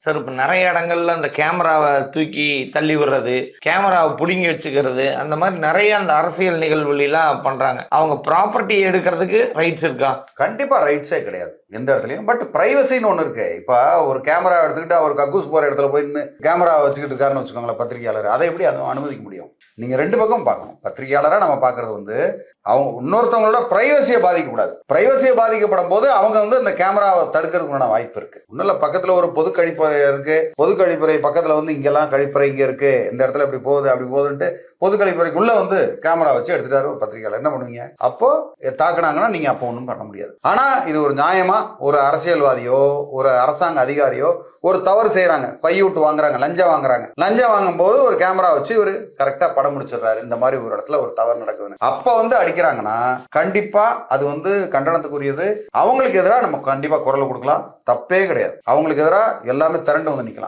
Sir இப்போ நிறைய இடங்கள்ல அந்த கேமராவை தூக்கி தள்ளி விடுறது, கேமராவை பிடுங்கி வச்சுக்கிறது, அந்த மாதிரி நிறைய அந்த அரசியல் நிகழ்வுலாம் பண்றாங்க. அவங்க ப்ராப்பர்ட்டி எடுக்கிறதுக்கு ரைட்ஸ் இருக்கா? கண்டிப்பா ரைட்ஸே கிடையாது எந்த இடத்துலயும். பட் பிரைவசின்னு ஒன்று இருக்கு. இப்போ ஒரு கேமரா எடுத்துக்கிட்டு அவர் கக்கூஸ் போற இடத்துல போய் நின்று கேமரா வச்சுக்கிட்டு இருக்காருன்னு வச்சுக்கோங்களேன் பத்திரிகையாளர், அதை எப்படி அதை அனுமதிக்க முடியும்? நீங்க ரெண்டு பக்கம் பார்க்கணும். பத்திரிகையாளராக நம்ம பார்க்கறது வந்து அவங்க இன்னொருத்தவங்களோட பிரைவசியை பாதிக்கக்கூடாது. பிரைவசியை பாதிக்கப்படும் போது அவங்க வந்து அந்த கேமராவை தடுக்கிறதுக்கான வாய்ப்பு இருக்கு. ஒன்றும் இல்லை, பக்கத்தில் ஒரு பொது கழிப்பறை இருக்கு, பொது கழிப்பறை பக்கத்தில் வந்து இங்கெல்லாம் கழிப்பறை இங்கே இருக்கு, இந்த இடத்துல இப்படி போகுது அப்படி போகுதுன்ட்டு பொது கழிப்பறைக்குள்ள வந்து கேமரா வச்சு எடுத்துட்டாரு ஒரு பத்திரிகையாளர், என்ன பண்ணுவீங்க? அப்போ தாக்குனாங்கன்னா நீங்க அப்போ ஒன்றும் பண்ண முடியாது. ஆனா இது ஒரு நியாயமா ஒரு அரசியல்வாதியோ ஒரு அரசாங்க அதிகாரியோ ஒரு தவறு செய்யறாங்க, கையூட்டு வாங்குறாங்க, லஞ்சம் வாங்குறாங்க, லஞ்சம் வாங்கும் போது ஒரு கேமரா வச்சு ஒரு கரெக்டா படம் முடிச்சிடுறாரு, இந்த மாதிரி ஒரு இடத்துல ஒரு தவறு நடக்குதுன்னு அப்ப வந்து அடிக்கிறாங்கன்னா கண்டிப்பா அது வந்து கண்டனத்துக்குரியது. அவங்களுக்கு எதிராக நம்ம கண்டிப்பா குரல் கொடுக்கலாம், தப்பே கிடையாது. அவங்களுக்கு எதிராக எல்லாமே திரண்டு வந்து நிக்கலாம்.